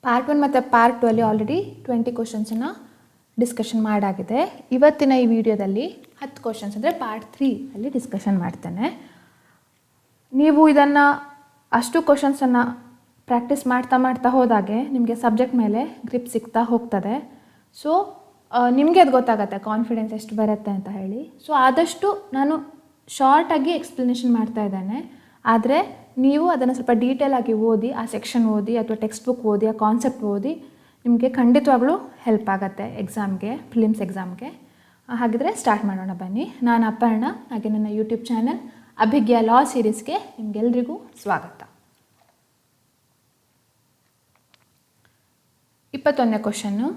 Part 1 ಮತ್ತು part 2 ಅಲ್ಲಿ already 20 ಕ್ವಶನ್ಸನ್ನು discussion ಮಾಡಾಗಿದೆ. ಇವತ್ತಿನ ಈ ವಿಡಿಯೋದಲ್ಲಿ 10 ಕ್ವಶನ್ಸ್ ಅಂದರೆ ಪಾರ್ಟ್ 3 ಅಲ್ಲಿ ಡಿಸ್ಕಷನ್ ಮಾಡ್ತೇನೆ. ನೀವು ಇದನ್ನು ಅಷ್ಟು ಕ್ವಶನ್ಸನ್ನು ಪ್ರಾಕ್ಟೀಸ್ ಮಾಡ್ತಾ ಹೋದಾಗೆ ನಿಮಗೆ ಸಬ್ಜೆಕ್ಟ್ ಮೇಲೆ ಗ್ರಿಪ್ ಸಿಗ್ತಾ ಹೋಗ್ತದೆ. ಸೊ ನಿಮಗೆ ಅದು ಗೊತ್ತಾಗುತ್ತೆ ಕಾನ್ಫಿಡೆನ್ಸ್ ಎಷ್ಟು ಬರುತ್ತೆ ಅಂತ ಹೇಳಿ. ಸೊ ಆದಷ್ಟು ನಾನು ಶಾರ್ಟಾಗಿ ಎಕ್ಸ್ಪ್ಲನೇಷನ್ ಮಾಡ್ತಾ ಇದ್ದೇನೆ. ಆದರೆ ನೀವು ಅದನ್ನು ಸ್ವಲ್ಪ ಡೀಟೇಲಾಗಿ ಓದಿ, ಆ ಸೆಕ್ಷನ್ ಓದಿ ಅಥವಾ ಟೆಕ್ಸ್ಟ್ ಬುಕ್ ಓದಿ, ಆ ಕಾನ್ಸೆಪ್ಟ್ ಓದಿ, ನಿಮಗೆ ಖಂಡಿತವಾಗ್ಲೂ ಹೆಲ್ಪ್ ಆಗುತ್ತೆ ಎಕ್ಸಾಮ್ಗೆ, ಪ್ರಿಲಿಮ್ಸ್ ಎಕ್ಸಾಮ್ಗೆ. ಹಾಗಿದ್ರೆ ಸ್ಟಾರ್ಟ್ ಮಾಡೋಣ ಬನ್ನಿ. ನಾನು ಅಪರ್ಣ, ಹಾಗೆ ನನ್ನ ಯೂಟ್ಯೂಬ್ ಚಾನಲ್ ಅಭಿಜ್ಞಾ ಲಾ ಸೀರೀಸ್ಗೆ ನಿಮಗೆಲ್ರಿಗೂ ಸ್ವಾಗತ. 21ನೇ ಕ್ವಶನ್ನು.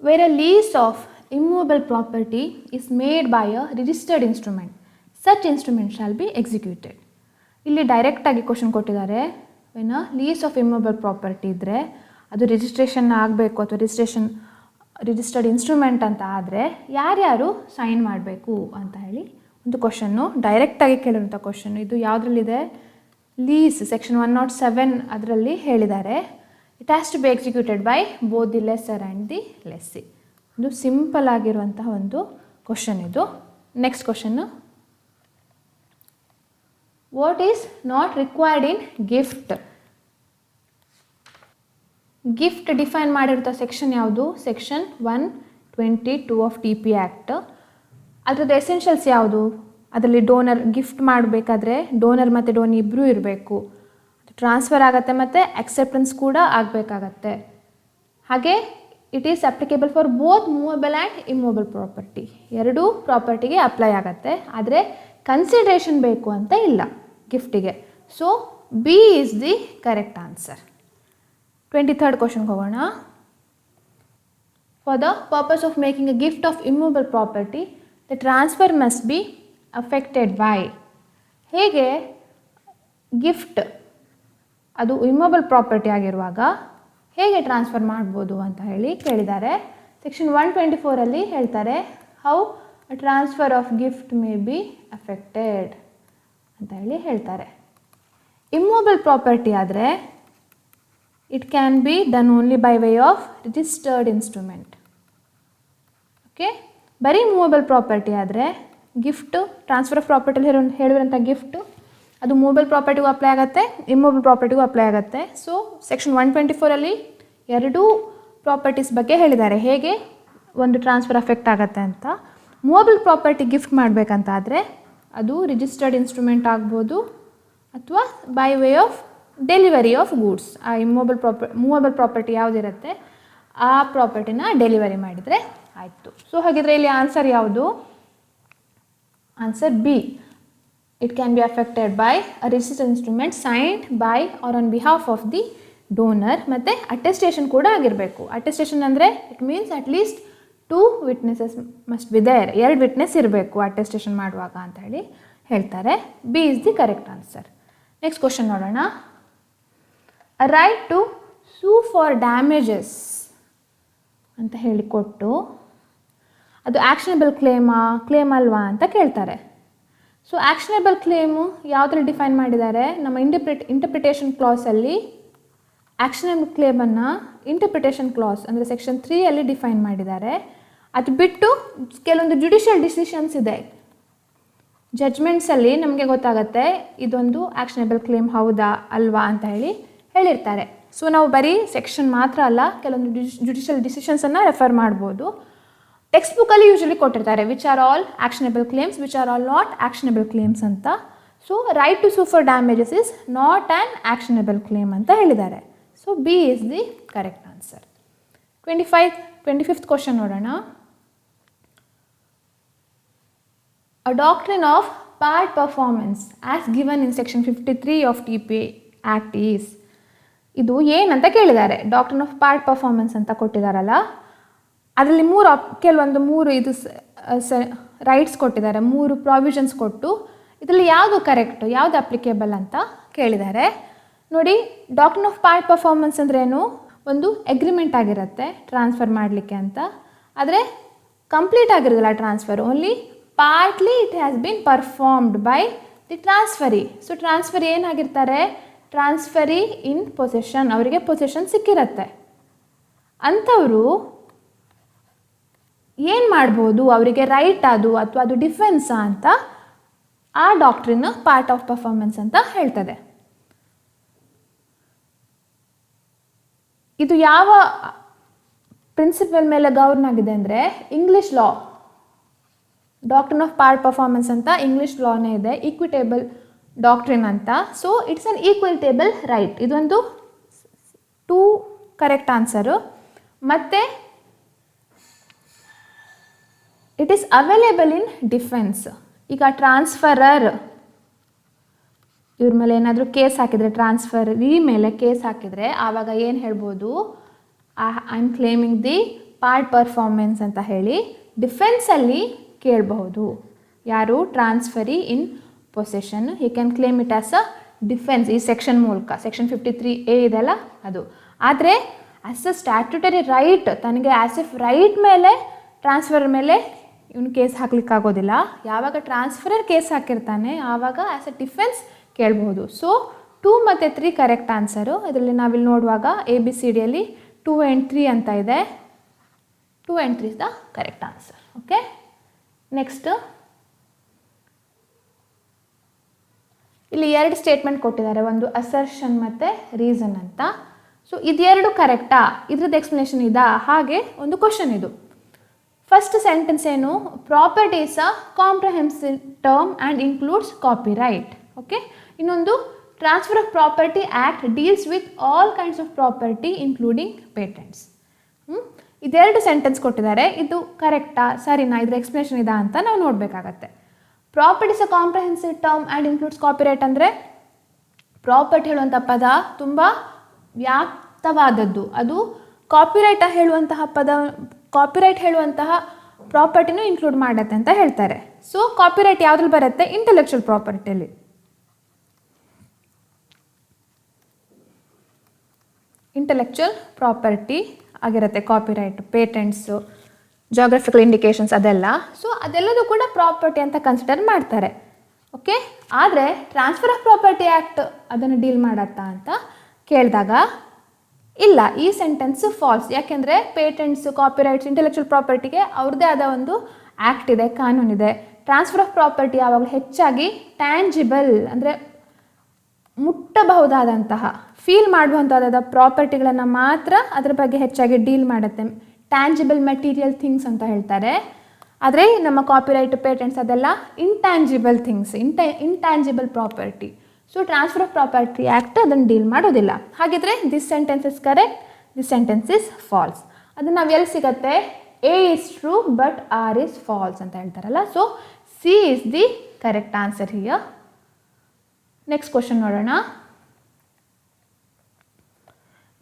Where a lease of immovable property is made by a registered instrument, such instrument shall be executed. ಇಲ್ಲಿ ಡೈರೆಕ್ಟಾಗಿ ಕ್ವಶನ್ ಕೊಟ್ಟಿದ್ದಾರೆ. When a lease of immovable property ಇದ್ದರೆ ಅದು ರಿಜಿಸ್ಟ್ರೇಷನ್ ಆಗಬೇಕು ಅಥವಾ ರಿಜಿಸ್ಟರ್ಡ್ ಇನ್ಸ್ಟ್ರೂಮೆಂಟ್ ಅಂತ ಆದರೆ ಯಾರ್ಯಾರು ಸೈನ್ ಮಾಡಬೇಕು ಅಂತ ಹೇಳಿ ಒಂದು ಕ್ವಶನ್ನು, ಡೈರೆಕ್ಟಾಗಿ ಕೇಳಿರುವಂಥ ಕ್ವಶನ್ನು. ಇದು ಯಾವುದ್ರಲ್ಲಿದೆ? ಲೀಸ್ ಸೆಕ್ಷನ್ 107 ಅದರಲ್ಲಿ ಹೇಳಿದ್ದಾರೆ. It has to be executed by both the lessor and the lessee. ಇದು ಸಿಂಪಲ್ ಆಗಿರುವಂತಹ ಒಂದು ಕ್ವಶನ್ ಇದು. Next question. What is not required in gift? Gift define ಮಾಡಿರೋ ಸೆಕ್ಷನ್ ಯಾವುದು? Section 122 of TP act. ಅದರದ್ದು essentials ಯಾವುದು? ಅದರಲ್ಲಿ ಡೋನರ್ ಗಿಫ್ಟ್ ಮಾಡಬೇಕಾದ್ರೆ ಡೋನರ್ ಮತ್ತು ಡೋನಿ ಇಬ್ಬರೂ ಇರಬೇಕು. ಟ್ರಾನ್ಸ್ಫರ್ ಆಗುತ್ತೆ ಮತ್ತು ಅಕ್ಸೆಪ್ಟೆನ್ಸ್ ಕೂಡ ಆಗಬೇಕಾಗತ್ತೆ. ಹಾಗೆ it is applicable for both movable and immovable property. ಎರಡೂ ಪ್ರಾಪರ್ಟಿಗೆ ಅಪ್ಲೈ ಆಗುತ್ತೆ. ಆದರೆ ಕನ್ಸಿಡ್ರೇಷನ್ ಬೇಕು ಅಂತ ಇಲ್ಲ ಗಿಫ್ಟಿಗೆ. So B is the correct answer. 23rd ಕ್ವಶನ್ಗೆ ಹೋಗೋಣ. For the purpose of making a gift of immovable property the transfer must be affected by. ಹೇಗೆ ಗಿಫ್ಟ್ ಅದು ಇಮ್ಮೂವಬಲ್ ಪ್ರಾಪರ್ಟಿ ಆಗಿರುವಾಗ ಹೇಗೆ ಟ್ರಾನ್ಸ್ಫರ್ ಮಾಡ್ಬೋದು ಅಂತ ಹೇಳಿ ಕೇಳಿದ್ದಾರೆ. ಸೆಕ್ಷನ್ 124 ಹೇಳ್ತಾರೆ how transfer of gift may be affected ಅಂತ ಹೇಳಿ ಹೇಳ್ತಾರೆ. ಇಮ್ಮೂವಬಲ್ ಪ್ರಾಪರ್ಟಿ ಆದರೆ it can be done only by way of registered instrument. Okay, ಬರೀ ಮೂವಬಲ್ ಪ್ರಾಪರ್ಟಿ ಆದರೆ ಗಿಫ್ಟು ಟ್ರಾನ್ಸ್ಫರ್ ಆಫ್ ಪ್ರಾಪರ್ಟಿಲಿ ಹೇಳಿರುವಂಥ ಗಿಫ್ಟು ಅದು ಮೂವಬಲ್ ಪ್ರಾಪರ್ಟಿಗೂ ಅಪ್ಲೈ ಆಗುತ್ತೆ, ಇಮ್ಮೂವಬಲ್ ಪ್ರಾಪರ್ಟಿಗೂ ಅಪ್ಲೈ ಆಗುತ್ತೆ. ಸೊ ಸೆಕ್ಷನ್ 124 ಎರಡೂ ಪ್ರಾಪರ್ಟೀಸ್ ಬಗ್ಗೆ ಹೇಳಿದ್ದಾರೆ ಹೇಗೆ ಒಂದು ಟ್ರಾನ್ಸ್ಫರ್ ಅಫೆಕ್ಟ್ ಆಗುತ್ತೆ ಅಂತ. ಮೂವಬಲ್ ಪ್ರಾಪರ್ಟಿ ಗಿಫ್ಟ್ ಮಾಡಬೇಕಂತ ಆದರೆ ಅದು ರಿಜಿಸ್ಟರ್ಡ್ ಇನ್ಸ್ಟ್ರೂಮೆಂಟ್ ಆಗ್ಬೋದು ಅಥವಾ by way of delivery of goods. ಆ ಮೂವಬಲ್ ಪ್ರಾಪರ್ಟಿ ಯಾವುದಿರುತ್ತೆ ಆ ಪ್ರಾಪರ್ಟಿನ ಡೆಲಿವರಿ ಮಾಡಿದರೆ ಆಯಿತು. ಸೊ ಹಾಗಿದ್ರೆ ಇಲ್ಲಿ ಆನ್ಸರ್ ಯಾವುದು? Answer B. It can be affected by a registered instrument signed by or on behalf of the donor. ಮತ್ತು ಅಟೆಸ್ಟೇಷನ್ ಕೂಡ ಆಗಿರಬೇಕು. ಅಟೆಸ್ಟೇಷನ್ ಅಂದರೆ it means at least 2 witnesses must be there. 2 witness ಇರಬೇಕು attestation ಮಾಡುವಾಗ ಅಂತ ಹೇಳಿ ಹೇಳ್ತಾರೆ. B is the correct answer. Next question ನೋಡೋಣ. A right to sue for damages ಅಂತ ಹೇಳಿ ಕೊಟ್ಟು ಅದು ಆ್ಯಕ್ಷನಬಲ್ ಕ್ಲೇಮ್ ಅಲ್ವಾ ಅಂತ ಕೇಳ್ತಾರೆ. ಸೊ ಆ್ಯಕ್ಷನಬಲ್ ಕ್ಲೇಮು ಯಾವುದ್ರಲ್ಲಿ ಡಿಫೈನ್ ಮಾಡಿದ್ದಾರೆ? ನಮ್ಮ ಇಂಟರ್ಪ್ರಿಟೇಷನ್ ಕ್ಲಾಸಲ್ಲಿ ಆ್ಯಕ್ಷನಬಲ್ ಕ್ಲೇಮನ್ನು ಇಂಟರ್ಪ್ರಿಟೇಷನ್ ಕ್ಲಾಸ್ ಅಂದರೆ ಸೆಕ್ಷನ್ 3 ಡಿಫೈನ್ ಮಾಡಿದ್ದಾರೆ. ಅದು ಬಿಟ್ಟು ಕೆಲವೊಂದು ಜುಡಿಷಿಯಲ್ ಡಿಸಿಷನ್ಸ್ ಇದೆ, ಜಡ್ಜ್ಮೆಂಟ್ಸಲ್ಲಿ ನಮಗೆ ಗೊತ್ತಾಗುತ್ತೆ ಇದೊಂದು ಆ್ಯಕ್ಷನಬಲ್ ಕ್ಲೇಮ್ ಹೌದಾ ಅಲ್ವಾ ಅಂತ ಹೇಳಿ ಹೇಳಿರ್ತಾರೆ. ಸೊ ನಾವು ಬರೀ ಸೆಕ್ಷನ್ ಮಾತ್ರ ಅಲ್ಲ, ಕೆಲವೊಂದು ಜುಡಿಷಿಯಲ್ ಡಿಸಿಷನ್ಸನ್ನು ರೆಫರ್ ಮಾಡ್ಬೋದು. ಟೆಕ್ಸ್ಟ್ ಬುಕ್ಕಲ್ಲಿ ಯೂಶಲಿ ಕೊಟ್ಟಿರ್ತಾರೆ which are all actionable claims, which are all not actionable claims ಅಂತ. So right to sue for damages is not an actionable claim ಅಂತ ಹೇಳಿದ್ದಾರೆ. So B is the correct answer. 25th question ನೋಡೋಣ. A doctrine of part performance as given in section 53 of TP act is. ಇದು ಏನಂತ ಕೇಳಿದ್ದಾರೆ? Doctrine of part performance ಅಂತ ಕೊಟ್ಟಿದ್ದಾರಲ್ಲ, ಅದರಲ್ಲಿ ಕೆಲವೊಂದು ಮೂರು ಇದು ರೈಟ್ಸ್ ಕೊಟ್ಟಿದ್ದಾರೆ, 3 ಪ್ರಾವಿಷನ್ಸ್ ಕೊಟ್ಟು ಇದರಲ್ಲಿ ಯಾವುದು ಕರೆಕ್ಟು, ಯಾವುದು ಅಪ್ಲಿಕೇಬಲ್ ಅಂತ ಕೇಳಿದ್ದಾರೆ. ನೋಡಿ, ಡಾಕ್ಟ್ರಿನ್ ಆಫ್ ಪಾರ್ಟ್ ಪರ್ಫಾರ್ಮೆನ್ಸ್ ಅಂದ್ರೇನು? ಒಂದು ಅಗ್ರಿಮೆಂಟ್ ಆಗಿರುತ್ತೆ ಟ್ರಾನ್ಸ್ಫರ್ ಮಾಡಲಿಕ್ಕೆ ಅಂತ. ಆದರೆ ಕಂಪ್ಲೀಟ್ ಆಗಿರೋದಿಲ್ಲ transfer, only partly it has been performed by the transferee. So transfer ಏನಾಗಿರ್ತಾರೆ? ಟ್ರಾನ್ಸ್ಫರಿ ಇನ್ ಪೊಸೆಷನ್, ಅವರಿಗೆ ಪೊಸೆಷನ್ ಸಿಕ್ಕಿರತ್ತೆ. ಅಂಥವರು ಏನು ಮಾಡ್ಬೋದು, ಅವರಿಗೆ ರೈಟ್ ಅದು ಅಥವಾ ಅದು ಡಿಫೆನ್ಸಾ ಅಂತ ಆ ಡಾಕ್ಟ್ರಿನ್ ಪಾರ್ಟ್ ಆಫ್ ಪರ್ಫಾರ್ಮೆನ್ಸ್ ಅಂತ ಹೇಳ್ತದೆ. ಇದು ಯಾವ ಪ್ರಿನ್ಸಿಪಲ್ ಮೇಲೆ ಗವರ್ನ್ ಆಗಿದೆ ಅಂದರೆ English law, doctrine of part performance ಅಂತ ಇಂಗ್ಲಿಷ್ ಲಾನೇ ಇದೆ, ಈಕ್ವಿಟೇಬಲ್ ಡಾಕ್ಟ್ರಿನ್ ಅಂತ. So it's an equitable right. ಇದೊಂದು 2 ಕರೆಕ್ಟ್ ಆನ್ಸರು. ಮತ್ತು it is available in defence. ಈಗ ಟ್ರಾನ್ಸ್ಫರರ್ ಇವ್ರ ಮೇಲೆ ಏನಾದರೂ ಕೇಸ್ ಹಾಕಿದರೆ, ಟ್ರಾನ್ಸ್ಫರಿ ಮೇಲೆ ಕೇಸ್ ಹಾಕಿದರೆ ಆವಾಗ ಏನು ಹೇಳ್ಬೋದು, I am claiming the part performance ಅಂತ ಹೇಳಿ ಡಿಫೆನ್ಸಲ್ಲಿ ಕೇಳಬಹುದು. ಯಾರು? Transferee in possession. He can claim it as a defence ಈ ಸೆಕ್ಷನ್ ಮೂಲಕ. ಸೆಕ್ಷನ್ 53A ಇದೆಲ್ಲ ಅದು. ಆದರೆ ಆಸ್ ಅ ಸ್ಟ್ಯಾಟ್ಯುಟರಿ ರೈಟ್, ತನಗೆ ಆಸ್ ಎಫ್ ರೈಟ್ ಮೇಲೆ ಟ್ರಾನ್ಸ್ಫರ್ ಮೇಲೆ ಇವನು ಕೇಸ್ ಹಾಕ್ಲಿಕ್ಕಾಗೋದಿಲ್ಲ. ಯಾವಾಗ ಟ್ರಾನ್ಸ್ಫರರ್ ಕೇಸ್ ಹಾಕಿರ್ತಾನೆ ಆವಾಗ ಆ್ಯಸ್ ಎ ಡಿಫೆನ್ಸ್ ಕೇಳಬಹುದು. ಸೊ 2 ಮತ್ತು 3 ಕರೆಕ್ಟ್ ಆನ್ಸರು. ಇದರಲ್ಲಿ ನಾವಿಲ್ಲಿ ನೋಡುವಾಗ ABCDಯಲ್ಲಿ 2 and 3 ಅಂತ ಇದೆ. 2 and 3 is the correct answer. Okay, next ಇಲ್ಲಿ 2 ಸ್ಟೇಟ್ಮೆಂಟ್ ಕೊಟ್ಟಿದ್ದಾರೆ, ಒಂದು ಅಸರ್ಷನ್ ಮತ್ತು ರೀಸನ್ ಅಂತ. ಸೊ ಇದೆರಡು ಕರೆಕ್ಟಾ, ಇದ್ರದ್ದು ಎಕ್ಸ್ಪ್ಲನೇಷನ್ ಇದಾ? ಹಾಗೆ ಒಂದು ಕ್ವಶನ್ ಇದು. ಫಸ್ಟ್ ಸೆಂಟೆನ್ಸ್ ಏನು? Property is a comprehensive term and includes copyright. Okay, ಇನ್ನೊಂದು transfer of property act deals with all kinds of property including patents. ಇದೆರಡು ಸೆಂಟೆನ್ಸ್ ಕೊಟ್ಟಿದ್ದಾರೆ, ಇದು ಕರೆಕ್ಟಾ ಸರಿನಾ, ಇದ್ರ ಎಕ್ಸ್ಪ್ಲನೇಷನ್ ಇದಾ ಅಂತ ನಾವು ನೋಡಬೇಕಾಗತ್ತೆ. Property is a comprehensive term and includes copyright ಅಂದರೆ ಪ್ರಾಪರ್ಟಿ ಹೇಳುವಂಥ ಪದ ತುಂಬ ವ್ಯಾಪ್ತವಾದದ್ದು. ಅದು ಕಾಪಿರೈಟ್ ಹೇಳುವಂತಹ ಪದ, ಕಾಪಿರೈಟ್ ಹೇಳುವಂತಹ ಪ್ರಾಪರ್ಟಿನೂ ಇನ್ಕ್ಲೂಡ್ ಮಾಡುತ್ತೆ ಅಂತ ಹೇಳ್ತಾರೆ. ಸೊ ಕಾಪಿರೈಟ್ ಯಾವುದ್ರಲ್ಲಿ ಬರುತ್ತೆ? ಇಂಟೆಲೆಕ್ಚುವಲ್ ಪ್ರಾಪರ್ಟಿಯಲ್ಲಿ. ಇಂಟೆಲೆಕ್ಚುವಲ್ ಪ್ರಾಪರ್ಟಿ ಆಗಿರುತ್ತೆ ಕಾಪಿರೈಟ್, ಪೇಟೆಂಟ್ಸು, ಜಾಗ್ರಫಿಕಲ್ ಇಂಡಿಕೇಶನ್ಸ್ ಅದೆಲ್ಲ. ಸೊ ಅದೆಲ್ಲದೂ ಕೂಡ ಪ್ರಾಪರ್ಟಿ ಅಂತ ಕನ್ಸಿಡರ್ ಮಾಡ್ತಾರೆ. ಓಕೆ, ಆದರೆ ಟ್ರಾನ್ಸ್ಫರ್ ಆಫ್ ಪ್ರಾಪರ್ಟಿ ಆ್ಯಕ್ಟ್ ಅದನ್ನು ಡೀಲ್ ಮಾಡತ್ತಾ ಅಂತ ಕೇಳಿದಾಗ ಇಲ್ಲ, ಈ ಸೆಂಟೆನ್ಸ್ ಫಾಲ್ಸ್. ಯಾಕೆಂದರೆ ಪೇಟೆಂಟ್ಸು, ಕಾಪಿರೈಟ್ಸ್, ಇಂಟೆಲೆಕ್ಚುವಲ್ ಪ್ರಾಪರ್ಟಿಗೆ ಅವ್ರದ್ದೇ ಆದ ಒಂದು ಆ್ಯಕ್ಟ್ ಇದೆ, ಕಾನೂನಿದೆ. ಟ್ರಾನ್ಸ್ಫರ್ ಆಫ್ ಪ್ರಾಪರ್ಟಿ ಯಾವಾಗಲೂ ಹೆಚ್ಚಾಗಿ ಟ್ಯಾಂಜಿಬಲ್ ಅಂದರೆ ಮುಟ್ಟಬಹುದಾದಂತಹ, ಫೀಲ್ ಮಾಡುವಂಥದ್ದಾದ ಪ್ರಾಪರ್ಟಿಗಳನ್ನು ಮಾತ್ರ ಅದರ ಬಗ್ಗೆ ಹೆಚ್ಚಾಗಿ ಡೀಲ್ ಮಾಡುತ್ತೆ. ಟ್ಯಾಂಜಿಬಲ್ ಮೆಟೀರಿಯಲ್ ಥಿಂಗ್ಸ್ ಅಂತ ಹೇಳ್ತಾರೆ. ಆದರೆ ನಮ್ಮ ಕಾಪಿರೈಟ್, ಪೇಟೆಂಟ್ಸ್ ಅದೆಲ್ಲ intangible things, intangible property. So transfer of property act ಅದನ್ನು ಡೀಲ್ ಮಾಡೋದಿಲ್ಲ. ಹಾಗಿದ್ರೆ this sentence is correct, this sentence is false. ಅದು ನಾವು ಎಲ್ಲಿ ಸಿಗುತ್ತೆ? A is true but R is false ಅಂತ ಹೇಳ್ತಾರಲ್ಲ. So C is the correct answer here. Next question ನೋಡೋಣ.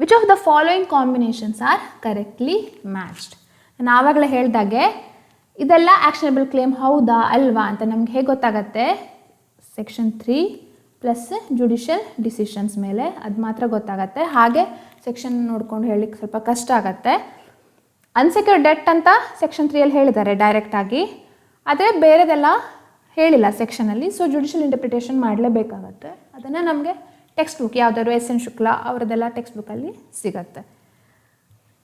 Which of the following combinations are correctly matched? ನಾನು ಆವಾಗಲೇ ಹೇಳ್ದಾಗೆ ಇದೆಲ್ಲ ಆ್ಯಕ್ಷನಬಲ್ ಕ್ಲೇಮ್ ಹೌದಾ ಅಲ್ವಾ ಅಂತ ನಮ್ಗೆ ಹೇಗೆ ಗೊತ್ತಾಗತ್ತೆ? ಸೆಕ್ಷನ್ 3 ಪ್ಲಸ್ ಜುಡಿಷಿಯಲ್ ಡಿಸಿಷನ್ಸ್ ಮೇಲೆ ಅದು ಮಾತ್ರ ಗೊತ್ತಾಗತ್ತೆ. ಹಾಗೆ ಸೆಕ್ಷನ್ ನೋಡ್ಕೊಂಡು ಹೇಳಲಿಕ್ಕೆ ಸ್ವಲ್ಪ ಕಷ್ಟ ಆಗುತ್ತೆ. ಅನ್ಸೆಕ್ಯೂರ್ಡ್ ಡೆಟ್ ಅಂತ ಸೆಕ್ಷನ್ 3 ಹೇಳಿದ್ದಾರೆ ಡೈರೆಕ್ಟಾಗಿ, ಆದರೆ ಬೇರೆದೆಲ್ಲ ಹೇಳಿಲ್ಲ ಸೆಕ್ಷನಲ್ಲಿ. ಸೊ ಜುಡಿಷಿಯಲ್ ಇಂಟರ್ಪ್ರಿಟೇಷನ್ ಮಾಡಲೇಬೇಕಾಗತ್ತೆ. ಅದನ್ನು ನಮಗೆ ಟೆಕ್ಸ್ಟ್ ಬುಕ್ ಯಾವುದಾದ್ರು SN ಶುಕ್ಲಾ ಅವರದೆಲ್ಲ ಟೆಕ್ಸ್ಟ್ ಬುಕ್ಕಲ್ಲಿ ಸಿಗತ್ತೆ.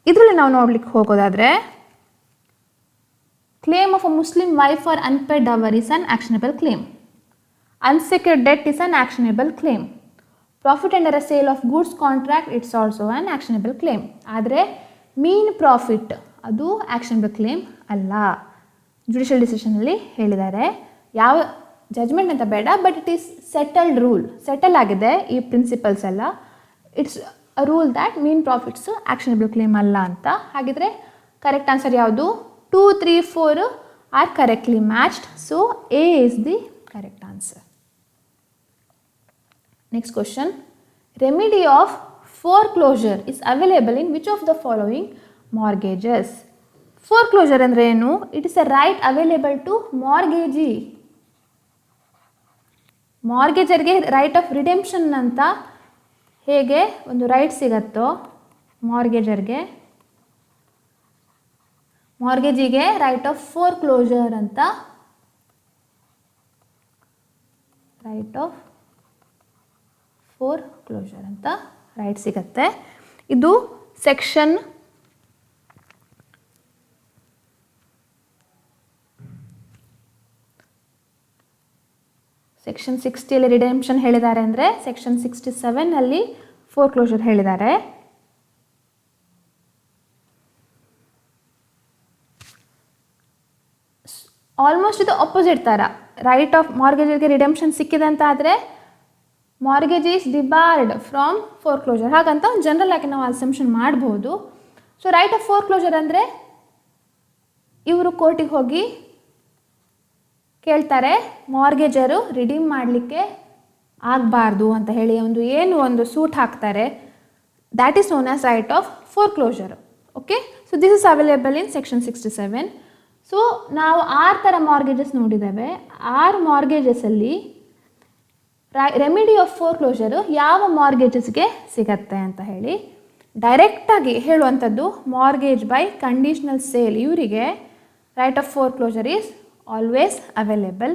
ಇದರಲ್ಲಿ ನಾವು ನೋಡ್ಲಿಕ್ಕೆ ಹೋಗೋದಾದರೆ claim of a Muslim wife for unpaid dower is an actionable claim. Unsecured debt is an actionable claim. Profit under a sale of goods contract, it's also an actionable claim. ಆದರೆ mean profit ಅದು actionable claim ಅಲ್ಲ. Judicial ಡಿಸಿಷನಲ್ಲಿ ಹೇಳಿದ್ದಾರೆ. ಯಾವ judgment ಅಂತ ಬೇಡ, but it is settled rule, settle ಆಗಿದೆ ಈ ಪ್ರಿನ್ಸಿಪಲ್ಸ್ ಎಲ್ಲ. It's a rule that mean profits actionable claim ಅಲ್ಲ ಅಂತ. ಹಾಗಿದ್ರೆ ಕರೆಕ್ಟ್ ಆನ್ಸರ್ ಯಾವುದು? 2, 3, 4 are correctly matched. So A is the correct answer. Next question. Remedy of foreclosure is available in which of the following mortgages? Foreclosure ಅಂದರೆ ಏನು? It is a right available to mortgagee. ಮಾರ್ಗೇಜರ್ಗೆ right of redemption ಅಂತ ಹೇಗೆ ಒಂದು right ಸಿಗತ್ತೋ ಮಾರ್ಗೇಜರ್ಗೆ, ಮಾರ್ಗೇಜಿಗೆ right of foreclosure ಅಂತ, ರೈಟ್ ಆಫ್ ಫೋರ್ ಕ್ಲೋಷರ್ ಅಂತ ರೈಟ್ ಸಿಗತ್ತೆ. ಇದು ಸೆಕ್ಷನ್ 60 ರಿಡೆಂಪ್ಷನ್ ಹೇಳಿದ್ದಾರೆ ಅಂದರೆ ಸೆಕ್ಷನ್ 67 ಫೋರ್ ಕ್ಲೋಷರ್ ಹೇಳಿದ್ದಾರೆ. ಆಲ್ಮೋಸ್ಟ್ ಇದು ಅಪೋಸಿಟ್ ಥರ. ರೈಟ್ ಆಫ್ ಮಾರ್ಗೇಜ್ಗೆ ರಿಡೆಂಪ್ಷನ್ ಸಿಕ್ಕಿದೆ ಅಂತ ಆದರೆ mortgage is debarred from foreclosure ಹಾಗಂತ ಒಂದು ಜನರಲ್ ಆಗಿ ನಾವು ಅಸಂಪ್ಷನ್ ಮಾಡ್ಬೋದು. So right of foreclosure ಅಂದರೆ ಇವರು ಕೋರ್ಟಿಗೆ ಹೋಗಿ ಕೇಳ್ತಾರೆ ಮಾರ್ಗೇಜರು ರಿಡೀಮ್ ಮಾಡಲಿಕ್ಕೆ ಆಗಬಾರ್ದು ಅಂತ ಹೇಳಿ ಒಂದು ಸೂಟ್ ಹಾಕ್ತಾರೆ. That is known as right of four closure. Okay, so this is available in section 67. So ನಾವು 6 ಥರ ಮಾರ್ಗೇಜಸ್ ನೋಡಿದ್ದೇವೆ. 6 ಮಾರ್ಗೇಜಸಲ್ಲಿ ರೆಮಿಡಿ ಆಫ್ ಫೋರ್ ಕ್ಲೋಷರು ಯಾವ ಮಾರ್ಗೇಜಸ್ಗೆ ಸಿಗತ್ತೆ ಅಂತ ಹೇಳಿ ಡೈರೆಕ್ಟಾಗಿ ಹೇಳುವಂಥದ್ದು ಮಾರ್ಗೇಜ್ ಬೈ ಕಂಡೀಷ್ನಲ್ ಸೇಲ್. ಇವರಿಗೆ right of four closure is always available.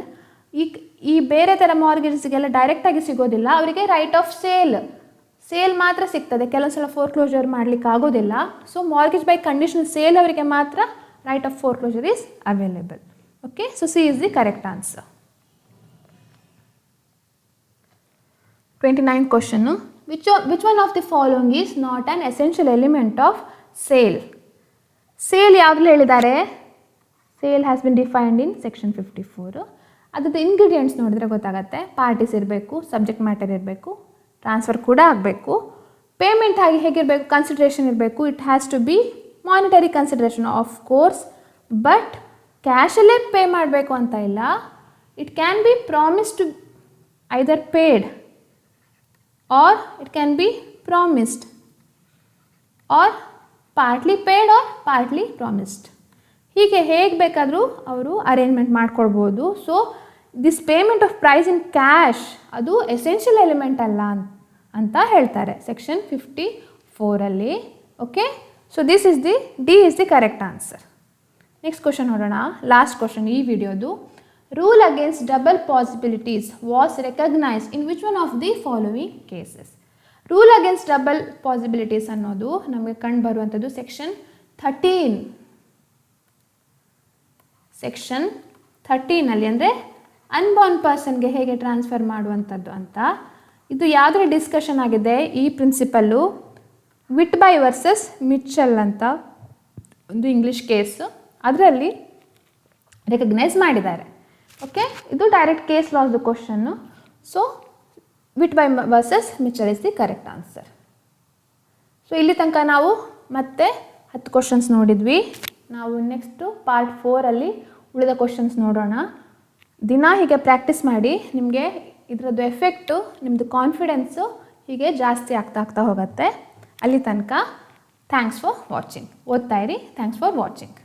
ಈ ಬೇರೆ ಥರ ಮಾರ್ಗೇಜಸ್ಗೆಲ್ಲ ಡೈರೆಕ್ಟಾಗಿ ಸಿಗೋದಿಲ್ಲ, ಅವರಿಗೆ ರೈಟ್ ಆಫ್ ಸೇಲ್ ಮಾತ್ರ ಸಿಗ್ತದೆ. ಕೆಲವೊಂದು ಸಲ ಫೋರ್ ಕ್ಲೋಷರ್ ಮಾಡಲಿಕ್ಕೆ ಆಗೋದಿಲ್ಲ. So mortgage by conditional sale ಅವರಿಗೆ ಮಾತ್ರ right of four closure is available. Okay, so C is the correct answer. 29th question. Which one of the following is not an essential element of sale? Sale ಯಾವ್ದ್ರಲ್ಲಿ ಹೇಳಿದ್ದಾರೆ? Sale has been defined in section 54. ಅದರದ್ದು ingredients ನೋಡಿದ್ರೆ ಗೊತ್ತಾಗುತ್ತೆ. Parties ಇರಬೇಕು, subject matter ಇರಬೇಕು, transfer ಕೂಡ ಆಗಬೇಕು, payment ಆಗಿ ಹೇಗಿರಬೇಕು, ಕನ್ಸಿಡರೇಷನ್ ಇರಬೇಕು. It has to be monetary consideration of course, but ಕ್ಯಾಶಲ್ಲೇ ಪೇ ಮಾಡಬೇಕು ಅಂತ ಇಲ್ಲ. It can be promise to either paid or it can be promised or partly paid or partly promised. ಹೀಗೆ ಹೇಗೆ ಬೇಕಾದರೂ ಅವರು ಅರೇಂಜ್ಮೆಂಟ್ ಮಾಡ್ಕೊಳ್ಬೋದು. So this payment of price in cash ಅದು ಎಸೆನ್ಷಿಯಲ್ ಎಲಿಮೆಂಟ್ ಅಲ್ಲ ಅಂತ ಹೇಳ್ತಾರೆ section 54. Okay, so D is the correct answer. Next question ನೋಡೋಣ, ಲಾಸ್ಟ್ ಕ್ವಶನ್ ಈ ವಿಡಿಯೋದು. Rule against double possibilities was recognized in which one of the following cases? Rule against double possibilities ಅನ್ನೋದು ನಮಗೆ ಕಂಡು ಬರುವಂಥದ್ದು ಸೆಕ್ಷನ್ 13. ಸೆಕ್ಷನ್ 13 ಅಂದರೆ unborn ಪರ್ಸನ್ಗೆ ಹೇಗೆ transfer ಮಾಡುವಂಥದ್ದು ಅಂತ. ಇದು ಯಾವುದರ ಡಿಸ್ಕಷನ್ ಆಗಿದೆ? ಈ ಪ್ರಿನ್ಸಿಪಲ್ಲು ವಿಟ್ಬೈ ವರ್ಸಸ್ ಮಿಚ್ಚಲ್ ಅಂತ ಒಂದು ಇಂಗ್ಲೀಷ್ ಕೇಸ್, ಅದರಲ್ಲಿ ರೆಕಗ್ನೈಸ್ ಮಾಡಿದ್ದಾರೆ. ಓಕೆ, ಇದು ಡೈರೆಕ್ಟ್ ಕೇಸ್ ಲಾಸ್ದು question. So Whitby versus Mitchell is the correct answer. ಸೊ ಇಲ್ಲಿ ತನಕ ನಾವು ಮತ್ತೆ 10 ಕ್ವಶನ್ಸ್ ನೋಡಿದ್ವಿ. ನಾವು ನೆಕ್ಸ್ಟು ಪಾರ್ಟ್ 4 ಉಳಿದ ಕ್ವಶನ್ಸ್ ನೋಡೋಣ. ದಿನ ಹೀಗೆ ಪ್ರಾಕ್ಟೀಸ್ ಮಾಡಿ, ನಿಮಗೆ ಇದರದ್ದು ಎಫೆಕ್ಟು, ನಿಮ್ಮದು ಕಾನ್ಫಿಡೆನ್ಸು ಹೀಗೆ ಜಾಸ್ತಿ ಆಗ್ತಾ ಹೋಗುತ್ತೆ. ಅಲ್ಲಿ ತನಕ ಥ್ಯಾಂಕ್ಸ್ ಫಾರ್ ವಾಚಿಂಗ್. ಓದ್ತಾ ಇರಿ. Thanks for watching.